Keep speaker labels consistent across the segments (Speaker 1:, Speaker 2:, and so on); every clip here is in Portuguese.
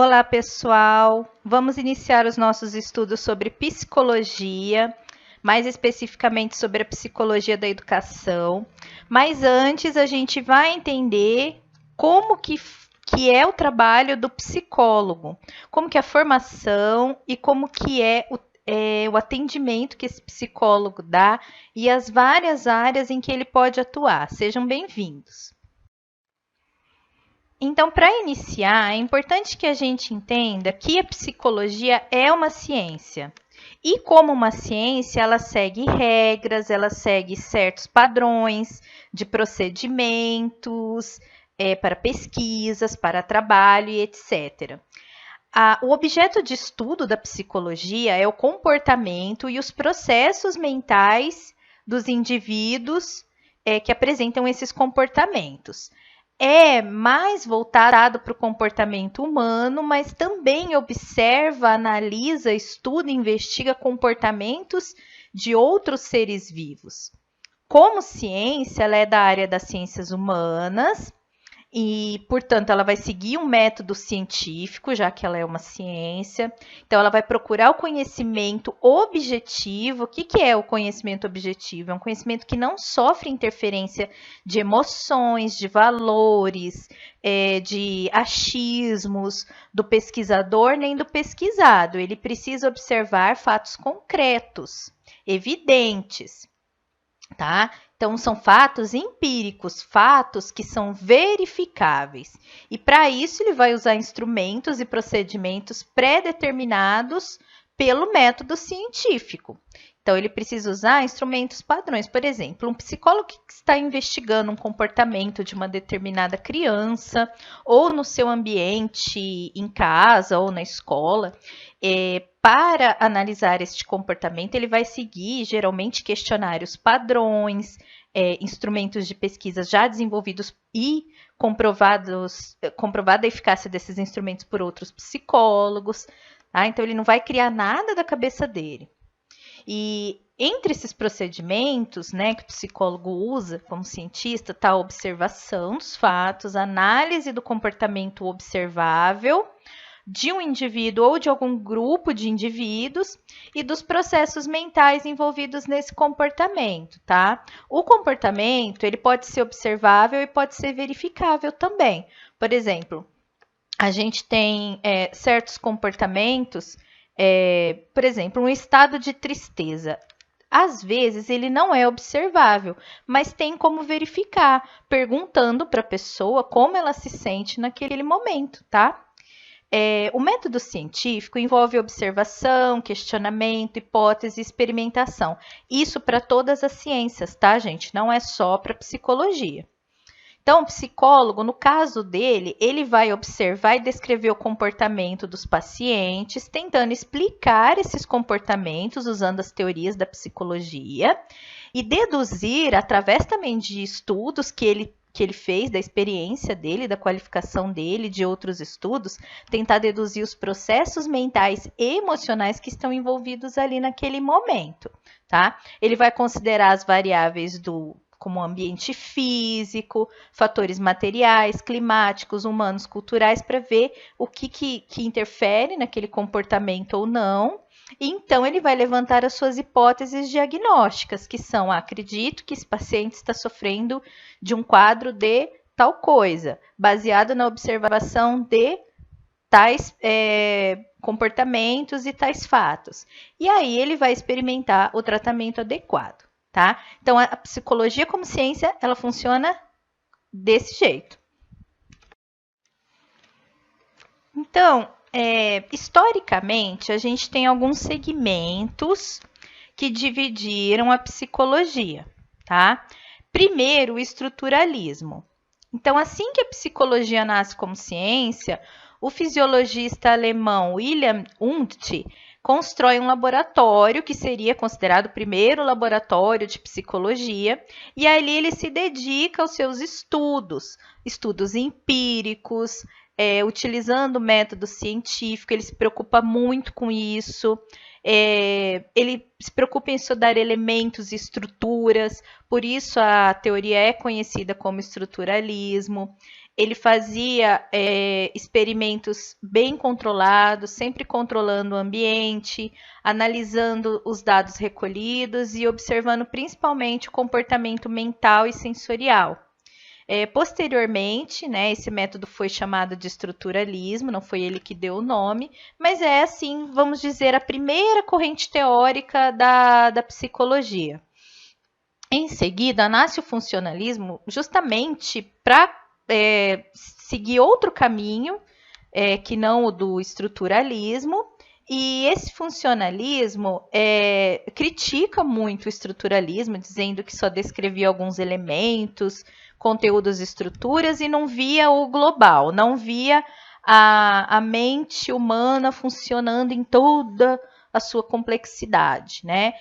Speaker 1: Olá, pessoal! Vamos iniciar os nossos estudos sobre psicologia, mais especificamente sobre a psicologia da educação. Mas antes, a gente vai entender como que é o trabalho do psicólogo, como que é a formação e como que é o atendimento que esse psicólogo dá e as várias áreas em que ele pode atuar. Sejam bem-vindos! Então, para iniciar, é importante que a gente entenda que a psicologia é uma ciência. E como uma ciência, ela segue regras, ela segue certos padrões de procedimentos para pesquisas, para trabalho e etc. O objeto de estudo da psicologia é o comportamento e os processos mentais dos indivíduos que apresentam esses comportamentos. É mais voltado para o comportamento humano, mas também observa, analisa, estuda e investiga comportamentos de outros seres vivos. Como ciência, ela é da área das ciências humanas e, portanto, ela vai seguir um método científico, já que ela é uma ciência. Então, ela vai procurar o conhecimento objetivo. O que é o conhecimento objetivo? É um conhecimento que não sofre interferência de emoções, de valores, de achismos do pesquisador nem do pesquisado. Ele precisa observar fatos concretos, evidentes, tá? Então, são fatos empíricos, fatos que são verificáveis. E, para isso, ele vai usar instrumentos e procedimentos pré-determinados pelo método científico. Então, ele precisa usar instrumentos padrões. Por exemplo, um psicólogo que está investigando um comportamento de uma determinada criança, ou no seu ambiente, em casa ou na escola, para analisar este comportamento, ele vai seguir, geralmente, questionários padrões, instrumentos de pesquisa já desenvolvidos e comprovada a eficácia desses instrumentos por outros psicólogos. Tá? Então, ele não vai criar nada da cabeça dele. E entre esses procedimentos, né, que o psicólogo usa como cientista, está a observação dos fatos, análise do comportamento observável de um indivíduo ou de algum grupo de indivíduos e dos processos mentais envolvidos nesse comportamento, tá? O comportamento, ele pode ser observável e pode ser verificável também. Por exemplo, a gente tem certos comportamentos, por exemplo, um estado de tristeza. Às vezes, ele não é observável, mas tem como verificar, perguntando para a pessoa como ela se sente naquele momento, tá? O método científico envolve observação, questionamento, hipótese e experimentação. Isso para todas as ciências, tá, gente? Não é só para psicologia. Então, o psicólogo, no caso dele, ele vai observar e descrever o comportamento dos pacientes, tentando explicar esses comportamentos usando as teorias da psicologia e deduzir, através também de estudos que ele fez, da experiência dele, da qualificação dele, de outros estudos, tentar deduzir os processos mentais e emocionais que estão envolvidos ali naquele momento, tá? Ele vai considerar as variáveis como ambiente físico, fatores materiais, climáticos, humanos, culturais, para ver o que interfere naquele comportamento ou não. E então, ele vai levantar as suas hipóteses diagnósticas, que são: acredito que esse paciente está sofrendo de um quadro de tal coisa, baseado na observação de tais comportamentos e tais fatos. E aí, ele vai experimentar o tratamento adequado, tá? Então, a psicologia como ciência, ela funciona desse jeito. Então, historicamente, a gente tem alguns segmentos que dividiram a psicologia, tá? Primeiro, o estruturalismo. Então, assim que a psicologia nasce como ciência, o fisiologista alemão Wilhelm Wundt constrói um laboratório que seria considerado o primeiro laboratório de psicologia, e ali ele se dedica aos seus estudos empíricos, utilizando o método científico. Ele se preocupa muito com isso. Ele se preocupa em estudar elementos e estruturas, por isso a teoria é conhecida como estruturalismo. Ele fazia experimentos bem controlados, sempre controlando o ambiente, analisando os dados recolhidos e observando principalmente o comportamento mental e sensorial. Posteriormente, né, esse método foi chamado de estruturalismo, não foi ele que deu o nome, mas é, assim, vamos dizer, a primeira corrente teórica da psicologia. Em seguida, nasce o funcionalismo justamente para seguir outro caminho, que não o do estruturalismo, e esse funcionalismo critica muito o estruturalismo, dizendo que só descrevia alguns elementos, conteúdos e estruturas, e não via o global, não via a mente humana funcionando em toda a sua complexidade, né?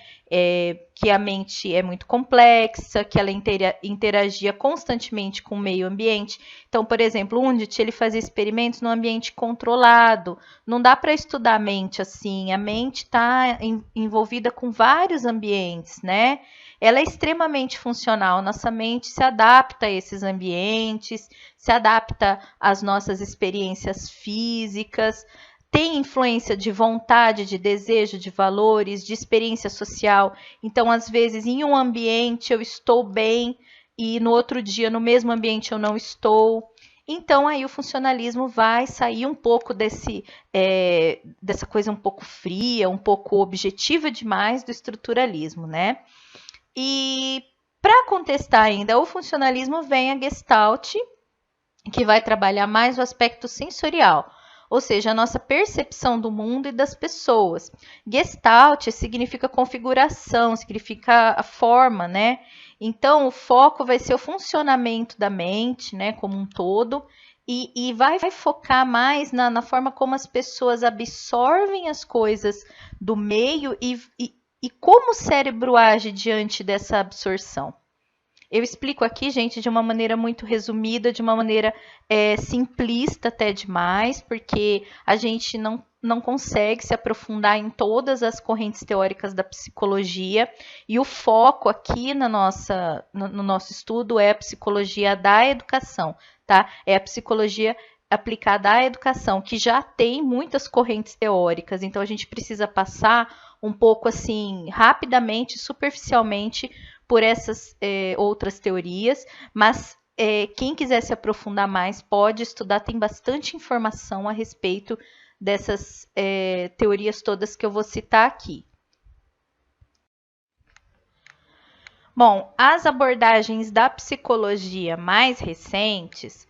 Speaker 1: Que a mente é muito complexa, que ela interagia constantemente com o meio ambiente. Então, por exemplo, o Undit, ele fazia experimentos num ambiente controlado. Não dá para estudar a mente assim. A mente está envolvida com vários ambientes, né? Ela é extremamente funcional. Nossa mente se adapta a esses ambientes, se adapta às nossas experiências físicas, tem influência de vontade, de desejo, de valores, de experiência social. Então, às vezes, em um ambiente eu estou bem e no outro dia, no mesmo ambiente, eu não estou. Então, aí o funcionalismo vai sair um pouco dessa coisa um pouco fria, um pouco objetiva demais do estruturalismo, né? E para contestar ainda o funcionalismo vem a Gestalt, que vai trabalhar mais o aspecto sensorial, ou seja, a nossa percepção do mundo e das pessoas. Gestalt significa configuração, significa a forma, né? Então, o foco vai ser o funcionamento da mente, né, como um todo, e vai focar mais na forma como as pessoas absorvem as coisas do meio e como o cérebro age diante dessa absorção. Eu explico aqui, gente, de uma maneira muito resumida, de uma maneira simplista até demais, porque a gente não consegue se aprofundar em todas as correntes teóricas da psicologia, e o foco aqui no nosso estudo é a psicologia da educação, tá? É a psicologia aplicada à educação, que já tem muitas correntes teóricas, então a gente precisa passar um pouco assim, rapidamente, superficialmente, por essas outras teorias, mas quem quiser se aprofundar mais pode estudar, tem bastante informação a respeito dessas teorias todas que eu vou citar aqui. Bom, as abordagens da psicologia mais recentes,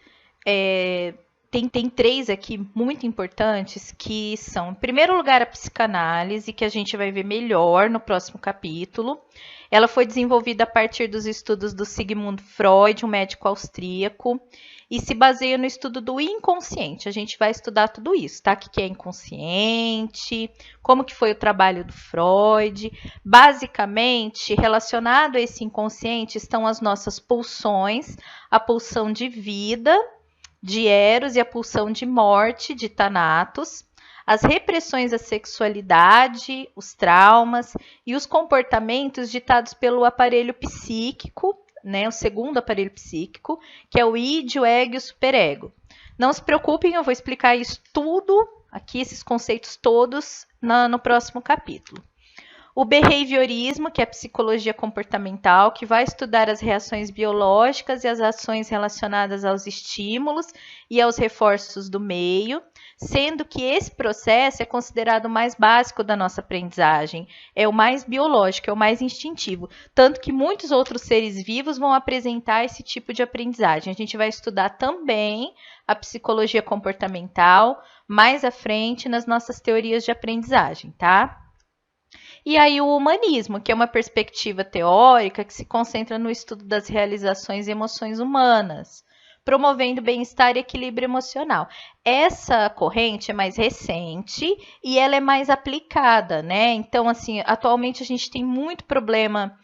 Speaker 1: tem três aqui muito importantes, que são, em primeiro lugar, a psicanálise, que a gente vai ver melhor no próximo capítulo. Ela foi desenvolvida a partir dos estudos do Sigmund Freud, um médico austríaco, e se baseia no estudo do inconsciente. A gente vai estudar tudo isso, tá? O que é inconsciente, como que foi o trabalho do Freud. Basicamente, relacionado a esse inconsciente estão as nossas pulsões, a pulsão de vida, de Eros, e a pulsão de morte, de Thanatos, as repressões à sexualidade, os traumas e os comportamentos ditados pelo aparelho psíquico, né, o segundo aparelho psíquico, que é o id, o ego e o superego. Não se preocupem, eu vou explicar isso tudo aqui, esses conceitos todos, no próximo capítulo. O behaviorismo, que é a psicologia comportamental, que vai estudar as reações biológicas e as ações relacionadas aos estímulos e aos reforços do meio, sendo que esse processo é considerado o mais básico da nossa aprendizagem, é o mais biológico, é o mais instintivo, tanto que muitos outros seres vivos vão apresentar esse tipo de aprendizagem. A gente vai estudar também a psicologia comportamental mais à frente nas nossas teorias de aprendizagem, tá? E aí o humanismo, que é uma perspectiva teórica que se concentra no estudo das realizações e emoções humanas, promovendo bem-estar e equilíbrio emocional. Essa corrente é mais recente e ela é mais aplicada, né? Então, assim, atualmente a gente tem muito problema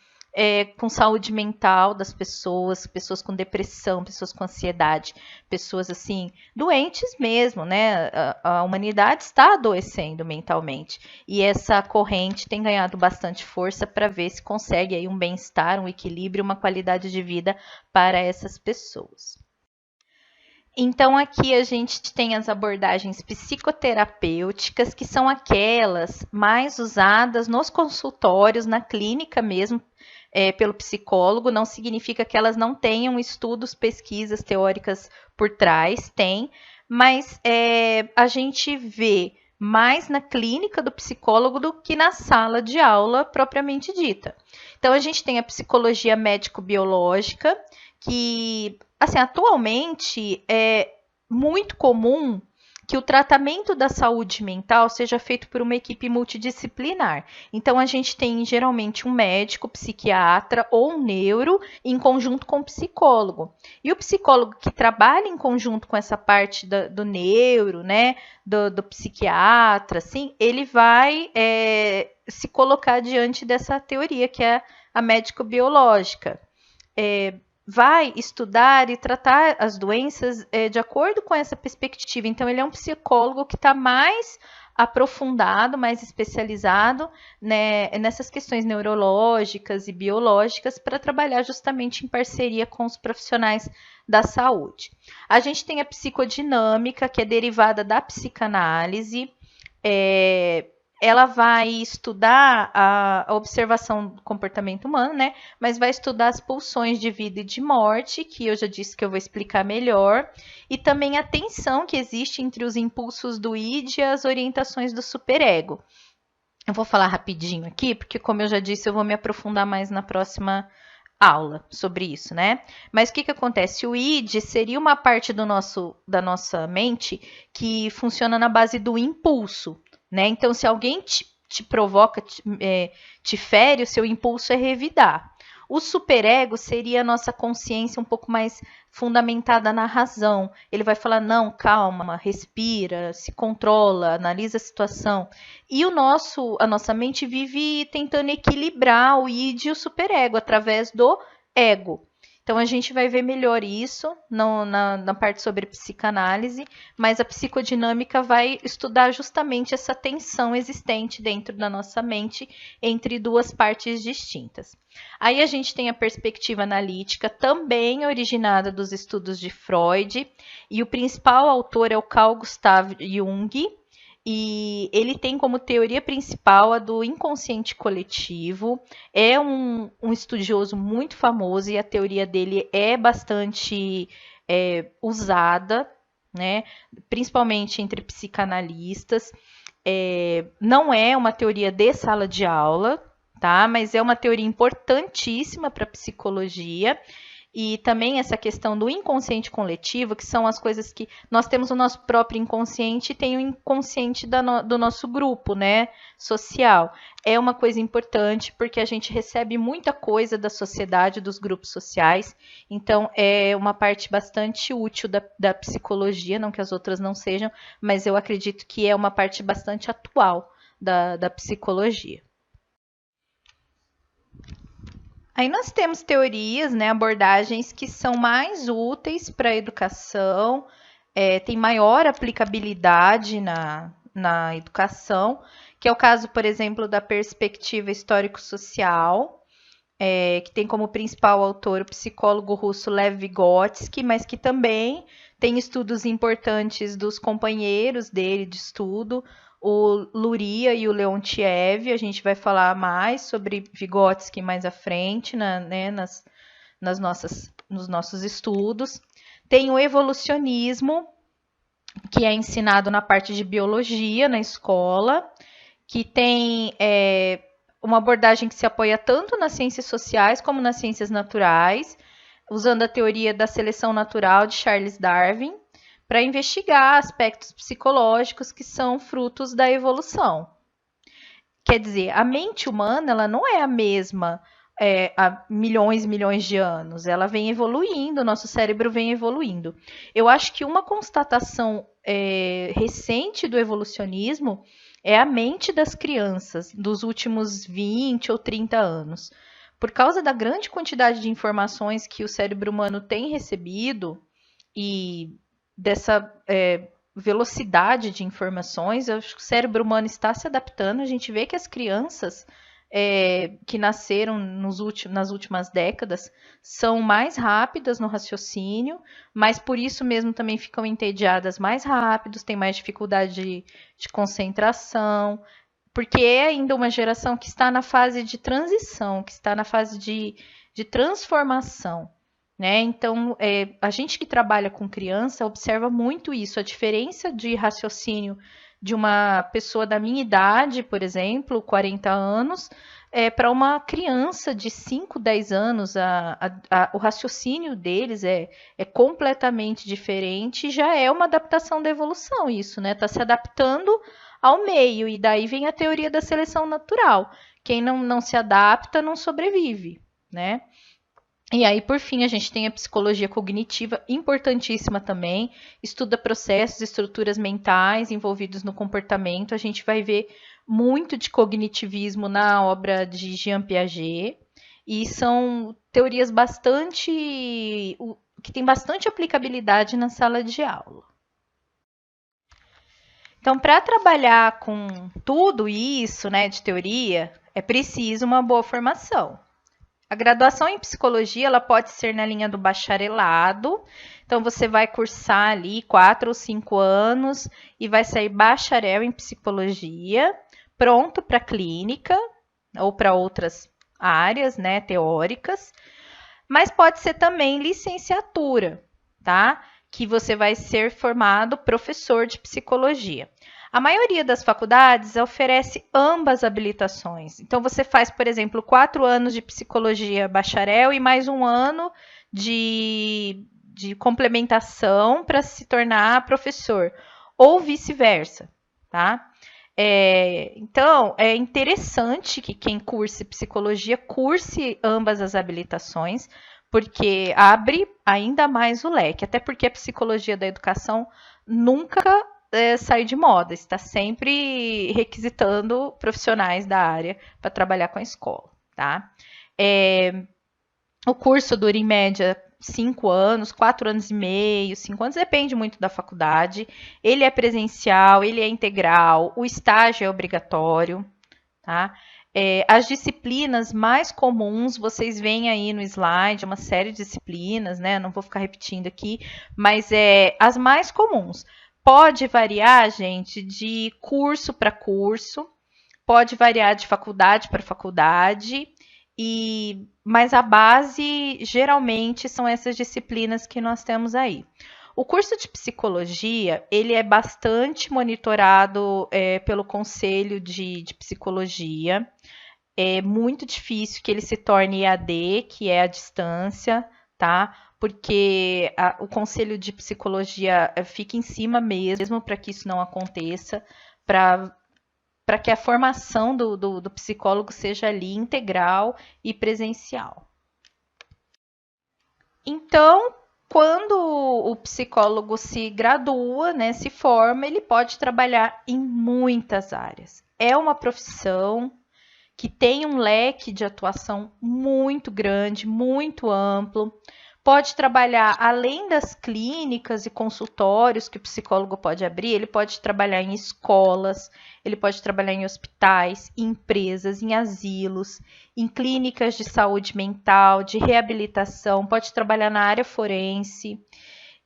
Speaker 1: com saúde mental das pessoas, pessoas com depressão, pessoas com ansiedade, pessoas assim, doentes mesmo, né? A humanidade está adoecendo mentalmente. E essa corrente tem ganhado bastante força para ver se consegue aí um bem-estar, um equilíbrio, uma qualidade de vida para essas pessoas. Então, aqui a gente tem as abordagens psicoterapêuticas, que são aquelas mais usadas nos consultórios, na clínica mesmo, pelo psicólogo. Não significa que elas não tenham estudos, pesquisas teóricas por trás, tem, mas a gente vê mais na clínica do psicólogo do que na sala de aula propriamente dita. Então, a gente tem a psicologia médico-biológica, que, assim, atualmente é muito comum que o tratamento da saúde mental seja feito por uma equipe multidisciplinar. Então, a gente tem geralmente um médico, psiquiatra ou um neuro em conjunto com o psicólogo. E o psicólogo que trabalha em conjunto com essa parte do neuro, né, do psiquiatra, assim, ele vai se colocar diante dessa teoria que é a médico-biológica. Vai estudar e tratar as doenças de acordo com essa perspectiva. Então, ele é um psicólogo que está mais aprofundado, mais especializado, né, nessas questões neurológicas e biológicas para trabalhar justamente em parceria com os profissionais da saúde. A gente tem a psicodinâmica, que é derivada da psicanálise. Ela vai estudar a observação do comportamento humano, né? Mas vai estudar as pulsões de vida e de morte, que eu já disse que eu vou explicar melhor, e também a tensão que existe entre os impulsos do id e as orientações do superego. Eu vou falar rapidinho aqui, porque como eu já disse, eu vou me aprofundar mais na próxima aula sobre isso, né? Mas o que acontece? O id seria uma parte da nossa mente que funciona na base do impulso, né? Então, se alguém te provoca, te fere, o seu impulso é revidar. O superego seria a nossa consciência um pouco mais fundamentada na razão. Ele vai falar, não, calma, respira, se controla, analisa a situação. E a nossa mente vive tentando equilibrar o id e o superego através do ego. Então, a gente vai ver melhor isso na parte sobre psicanálise, mas a psicodinâmica vai estudar justamente essa tensão existente dentro da nossa mente entre duas partes distintas. Aí a gente tem a perspectiva analítica, também originada dos estudos de Freud, e o principal autor é o Carl Gustav Jung, e ele tem como teoria principal a do inconsciente coletivo. É um estudioso muito famoso e a teoria dele é bastante usada, né? Principalmente entre psicanalistas. Não é uma teoria de sala de aula, tá? Mas é uma teoria importantíssima para a psicologia. E também essa questão do inconsciente coletivo, que são as coisas que nós temos o nosso próprio inconsciente e tem o inconsciente do nosso grupo, né, social. É uma coisa importante porque a gente recebe muita coisa da sociedade, dos grupos sociais. Então, é uma parte bastante útil da psicologia, não que as outras não sejam, mas eu acredito que é uma parte bastante atual da psicologia. Aí nós temos teorias, né, abordagens que são mais úteis para a educação, tem maior aplicabilidade na educação, que é o caso, por exemplo, da perspectiva histórico-social, que tem como principal autor o psicólogo russo Lev Vygotsky, mas que também tem estudos importantes dos companheiros dele de estudo, o Luria e o Leontiev. A gente vai falar mais sobre Vygotsky mais à frente, né, nos nossos estudos. Tem o evolucionismo, que é ensinado na parte de biologia na escola, que tem uma abordagem que se apoia tanto nas ciências sociais como nas ciências naturais, usando a teoria da seleção natural de Charles Darwin, para investigar aspectos psicológicos que são frutos da evolução. Quer dizer, a mente humana ela não é a mesma há milhões e milhões de anos. Ela vem evoluindo, o nosso cérebro vem evoluindo. Eu acho que uma constatação recente do evolucionismo é a mente das crianças dos últimos 20 ou 30 anos. Por causa da grande quantidade de informações que o cérebro humano tem recebido e dessa velocidade de informações, eu acho que o cérebro humano está se adaptando. A gente vê que as crianças que nasceram nas últimas décadas são mais rápidas no raciocínio, mas por isso mesmo também ficam entediadas mais rápido, têm mais dificuldade de concentração, porque é ainda uma geração que está na fase de transição, que está na fase de transformação. Né? Então, a gente que trabalha com criança observa muito isso, a diferença de raciocínio de uma pessoa da minha idade, por exemplo, 40 anos, para uma criança de 5, 10 anos, o raciocínio deles é completamente diferente, já é uma adaptação da evolução isso, né? Está se adaptando ao meio, e daí vem a teoria da seleção natural. Quem não se adapta não sobrevive, né? E aí, por fim, a gente tem a psicologia cognitiva, importantíssima também, estuda processos, estruturas mentais envolvidos no comportamento. A gente vai ver muito de cognitivismo na obra de Jean Piaget, e são teorias que têm bastante aplicabilidade na sala de aula. Então, para trabalhar com tudo isso, né, de teoria, é preciso uma boa formação. A graduação em psicologia, ela pode ser na linha do bacharelado. Então, você vai cursar ali 4 ou 5 anos e vai sair bacharel em psicologia, pronto para clínica ou para outras áreas, né, teóricas. Mas pode ser também licenciatura, tá? Que você vai ser formado professor de psicologia. A maioria das faculdades oferece ambas habilitações. Então, você faz, por exemplo, 4 anos de psicologia bacharel e mais um ano de complementação para se tornar professor, ou vice-versa, tá? Então, é interessante que quem curse psicologia curse ambas as habilitações, porque abre ainda mais o leque, até porque a psicologia da educação nunca sai de moda, está sempre requisitando profissionais da área para trabalhar com a escola, tá? O curso dura em média 5 anos, 4 anos e meio, 5 anos, depende muito da faculdade. Ele é presencial, ele é integral, o estágio é obrigatório, tá? As disciplinas mais comuns, vocês veem aí no slide, uma série de disciplinas, né? Não vou ficar repetindo aqui, mas as mais comuns. Pode variar, gente, de curso para curso, pode variar de faculdade para faculdade, mas a base geralmente são essas disciplinas que nós temos aí. O curso de psicologia, ele é bastante monitorado pelo Conselho de Psicologia. É muito difícil que ele se torne EAD, que é a distância, tá? Porque o Conselho de Psicologia fica em cima mesmo para que isso não aconteça, para que a formação do psicólogo seja ali integral e presencial. Então, quando o psicólogo se gradua, né, se forma, ele pode trabalhar em muitas áreas. É uma profissão que tem um leque de atuação muito grande, muito amplo. Pode trabalhar além das clínicas e consultórios que o psicólogo pode abrir, ele pode trabalhar em escolas, ele pode trabalhar em hospitais, em empresas, em asilos, em clínicas de saúde mental, de reabilitação, pode trabalhar na área forense.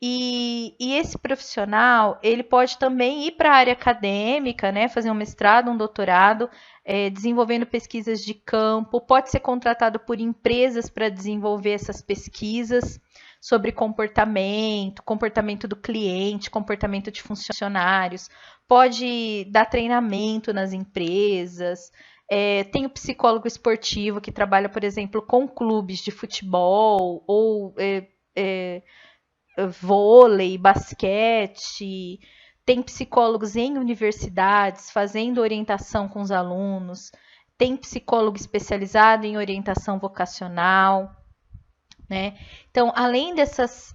Speaker 1: E esse profissional, ele pode também ir para a área acadêmica, né, fazer um mestrado, um doutorado, desenvolvendo pesquisas de campo, pode ser contratado por empresas para desenvolver essas pesquisas sobre comportamento do cliente, comportamento de funcionários, pode dar treinamento nas empresas. Tem o psicólogo esportivo que trabalha, por exemplo, com clubes de futebol ou vôlei, basquete, tem psicólogos em universidades fazendo orientação com os alunos, tem psicólogo especializado em orientação vocacional, né? Então, além dessas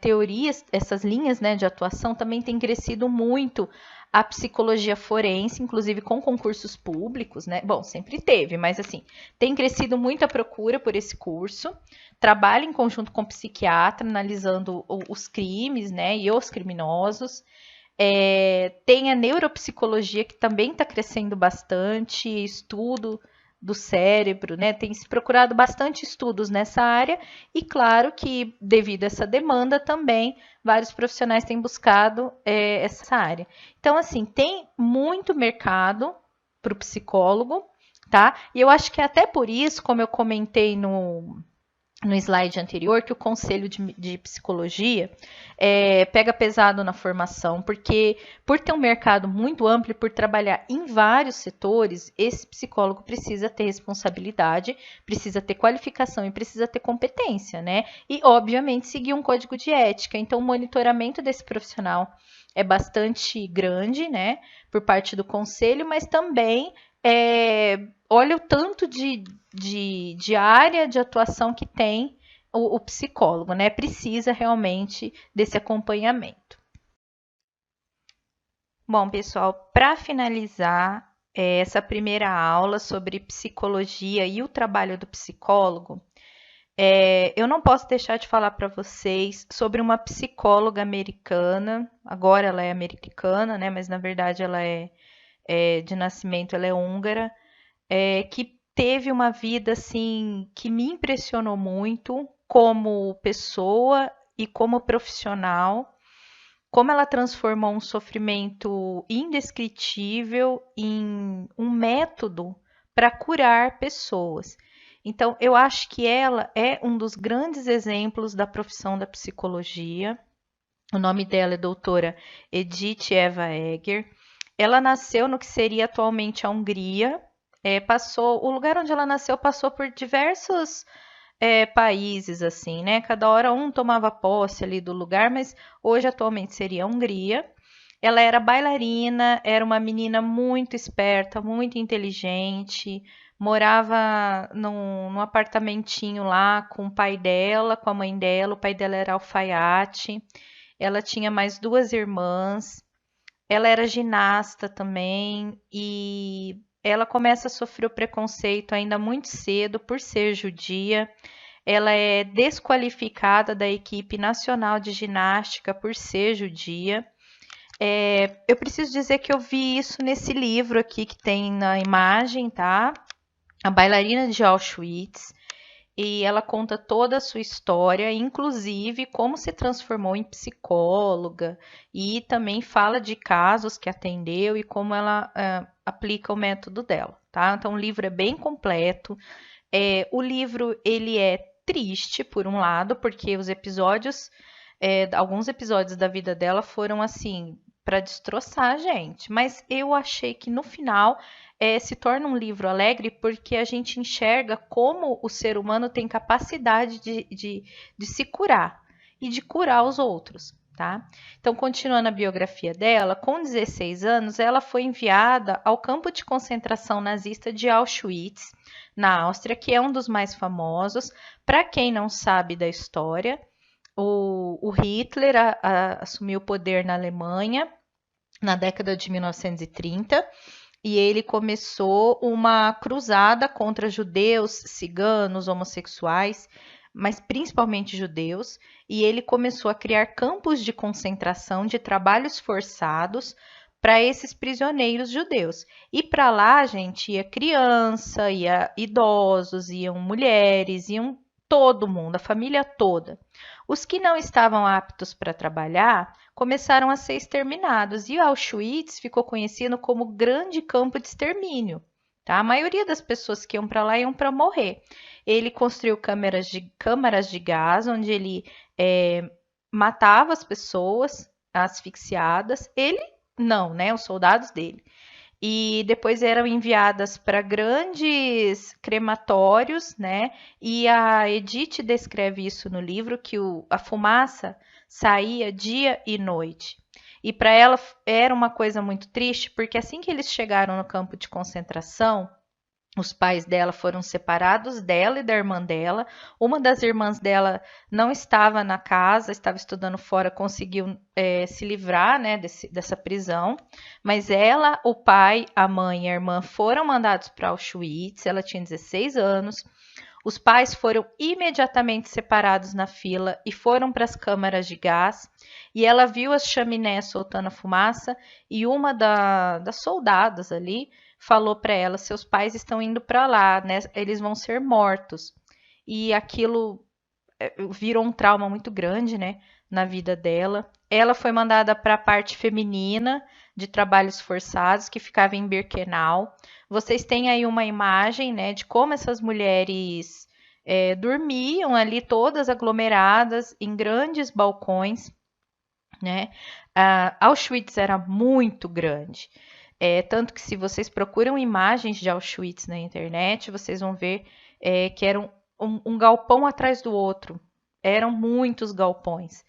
Speaker 1: teorias, essas linhas, né, de atuação, também tem crescido muito a psicologia forense, inclusive com concursos públicos, né? Bom, sempre teve, mas assim, tem crescido muito a procura por esse curso. Trabalha em conjunto com o psiquiatra, analisando os crimes, né, e os criminosos. Tem a neuropsicologia, que também está crescendo bastante, estudo do cérebro, né? Tem se procurado bastante estudos nessa área e claro que devido a essa demanda também vários profissionais têm buscado essa área. Então, assim, tem muito mercado para o psicólogo, tá? E eu acho que até por isso, como eu comentei no slide anterior, que o Conselho de Psicologia pega pesado na formação, porque por ter um mercado muito amplo e por trabalhar em vários setores, esse psicólogo precisa ter responsabilidade, precisa ter qualificação e precisa ter competência, né? E, obviamente, seguir um código de ética. Então, o monitoramento desse profissional é bastante grande, né, por parte do Conselho, mas também olha o tanto de área de atuação que tem o psicólogo, né? Precisa realmente desse acompanhamento. Bom, pessoal, para finalizar essa primeira aula sobre psicologia e o trabalho do psicólogo, eu não posso deixar de falar para vocês sobre uma psicóloga americana. Agora ela é americana, né? Mas na verdade ela de nascimento, ela é húngara, que teve uma vida assim que me impressionou muito como pessoa e como profissional, como ela transformou um sofrimento indescritível em um método para curar pessoas. Então, eu acho que ela é um dos grandes exemplos da profissão da psicologia. O nome dela é doutora Edith Eva Eger. Ela nasceu no que seria atualmente a Hungria. O lugar onde ela nasceu passou por diversos países, assim, né? Cada hora um tomava posse ali do lugar, mas hoje atualmente seria a Hungria. Ela era bailarina, era uma menina muito esperta, muito inteligente, morava num apartamentinho lá com o pai dela, com a mãe dela. O pai dela era alfaiate. Ela tinha mais duas irmãs. Ela era ginasta também e ela começa a sofrer o preconceito ainda muito cedo por ser judia. Ela é desqualificada da equipe nacional de ginástica por ser judia. Eu preciso dizer que eu vi isso nesse livro aqui que tem na imagem, tá? A Bailarina de Auschwitz. E ela conta toda a sua história, inclusive como se transformou em psicóloga, e também fala de casos que atendeu e como ela aplica o método dela, tá? Então o livro é bem completo. O livro ele é triste por um lado, porque os episódios, alguns episódios da vida dela foram assim para destroçar a gente, mas eu achei que no final se torna um livro alegre porque a gente enxerga como o ser humano tem capacidade de se curar e de curar os outros, tá? Então, continuando a biografia dela, com 16 anos, ela foi enviada ao campo de concentração nazista de Auschwitz, na Áustria, que é um dos mais famosos. Para quem não sabe da história, o Hitler assumiu o poder na Alemanha na década de 1930 e ele começou uma cruzada contra judeus, ciganos, homossexuais, mas principalmente judeus, e ele começou a criar campos de concentração de trabalhos forçados para esses prisioneiros judeus. E para lá, gente, ia criança, ia idosos, iam mulheres, iam todo mundo, a família toda. Os que não estavam aptos para trabalhar começaram a ser exterminados e Auschwitz ficou conhecido como grande campo de extermínio. Tá? A maioria das pessoas que iam para lá iam para morrer. Ele construiu câmaras de gás, onde ele matava as pessoas asfixiadas. Ele não, né? Os soldados dele. E depois eram enviadas para grandes crematórios, né? E a Edith descreve isso no livro, que a fumaça saía dia e noite. E para ela era uma coisa muito triste, porque assim que eles chegaram no campo de concentração, os pais dela foram separados dela e da irmã dela. Uma das irmãs dela não estava na casa, estava estudando fora, conseguiu se livrar, né, dessa prisão. Mas ela, o pai, a mãe e a irmã foram mandados para Auschwitz. Ela tinha 16 anos. Os pais foram imediatamente separados na fila e foram para as câmaras de gás. E ela viu as chaminés soltando fumaça e uma das soldadas ali falou para ela: seus pais estão indo para lá, né? Eles vão ser mortos. E aquilo virou um trauma muito grande, né, na vida dela. Ela foi mandada para a parte feminina de trabalhos forçados, que ficava em Birkenau. Vocês têm aí uma imagem, né, de como essas mulheres dormiam ali todas aglomeradas em grandes balcões, né? Auschwitz era muito grande. Tanto que se vocês procuram imagens de Auschwitz na internet, vocês vão ver que era um galpão atrás do outro. Eram muitos galpões.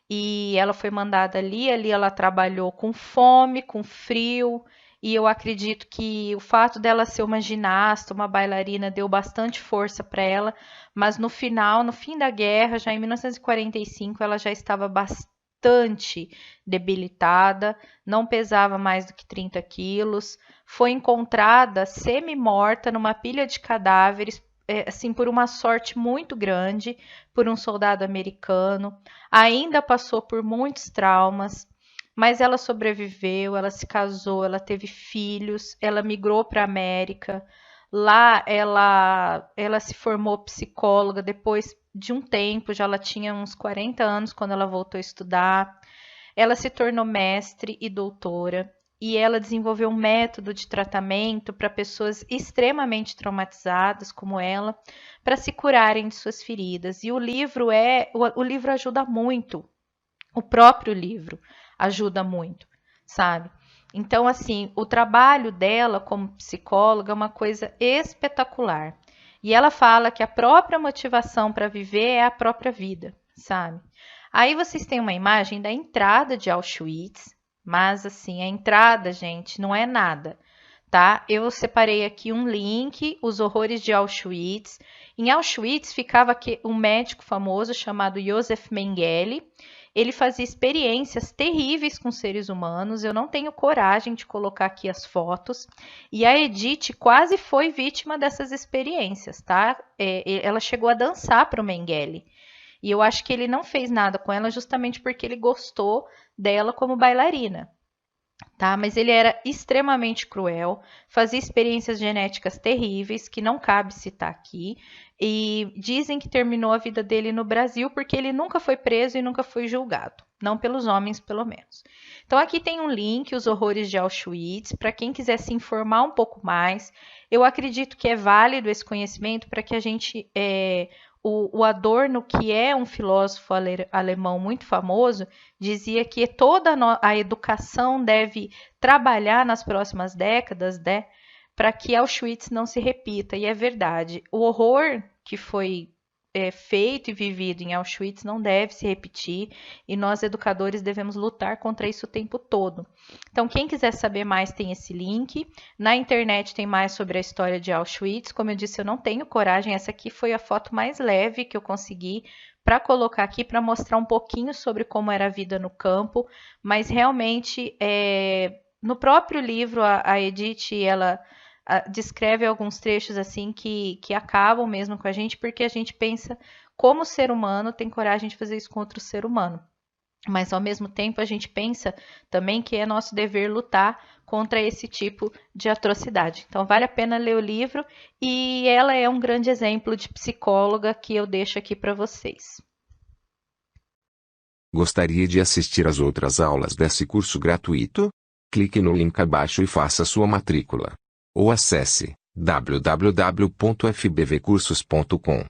Speaker 1: E ela foi mandada ali ela trabalhou com fome, com frio, e eu acredito que o fato dela ser uma ginasta, uma bailarina, deu bastante força para ela, mas no final, no fim da guerra, já em 1945, ela já estava bastante debilitada, não pesava mais do que 30 quilos, foi encontrada semi-morta numa pilha de cadáveres, assim, por uma sorte muito grande, por um soldado americano. Ainda passou por muitos traumas, mas ela sobreviveu, ela se casou, ela teve filhos, ela migrou para a América. Lá ela se formou psicóloga depois de um tempo, já ela tinha uns 40 anos quando ela voltou a estudar. Ela se tornou mestre e doutora e ela desenvolveu um método de tratamento para pessoas extremamente traumatizadas como ela, para se curarem de suas feridas. E o livro ajuda muito. O próprio livro ajuda muito, sabe? Então, assim, o trabalho dela como psicóloga é uma coisa espetacular. E ela fala que a própria motivação para viver é a própria vida, sabe? Aí vocês têm uma imagem da entrada de Auschwitz, mas assim, a entrada, gente, não é nada, tá? Eu separei aqui um link, Os Horrores de Auschwitz. Em Auschwitz ficava aqui um médico famoso chamado Josef Mengele. Ele fazia experiências terríveis com seres humanos. Eu não tenho coragem de colocar aqui as fotos. E a Edith quase foi vítima dessas experiências, tá? Ela chegou a dançar para o Mengele. E eu acho que ele não fez nada com ela justamente porque ele gostou dela como bailarina, tá? Mas ele era extremamente cruel, fazia experiências genéticas terríveis, que não cabe citar aqui, e dizem que terminou a vida dele no Brasil porque ele nunca foi preso e nunca foi julgado, não pelos homens, pelo menos. Então aqui tem um link, Os Horrores de Auschwitz, para quem quiser se informar um pouco mais. Eu acredito que é válido esse conhecimento para que a gente... O Adorno, que é um filósofo alemão muito famoso, dizia que toda a educação deve trabalhar nas próximas décadas, né, para que Auschwitz não se repita. E é verdade. O horror que foi feito e vivido em Auschwitz não deve se repetir e nós, educadores, devemos lutar contra isso o tempo todo. Então, quem quiser saber mais tem esse link. Na internet tem mais sobre a história de Auschwitz. Como eu disse, eu não tenho coragem. Essa aqui foi a foto mais leve que eu consegui para colocar aqui, para mostrar um pouquinho sobre como era a vida no campo. Mas, realmente, no próprio livro, a Edith, ela... descreve alguns trechos assim que acabam mesmo com a gente, porque a gente pensa como ser humano tem coragem de fazer isso com outro ser humano. Mas ao mesmo tempo a gente pensa também que é nosso dever lutar contra esse tipo de atrocidade. Então vale a pena ler o livro e ela é um grande exemplo de psicóloga que eu deixo aqui para vocês.
Speaker 2: Gostaria de assistir às outras aulas desse curso gratuito? Clique no link abaixo e faça sua matrícula. Ou acesse www.fbvcursos.com.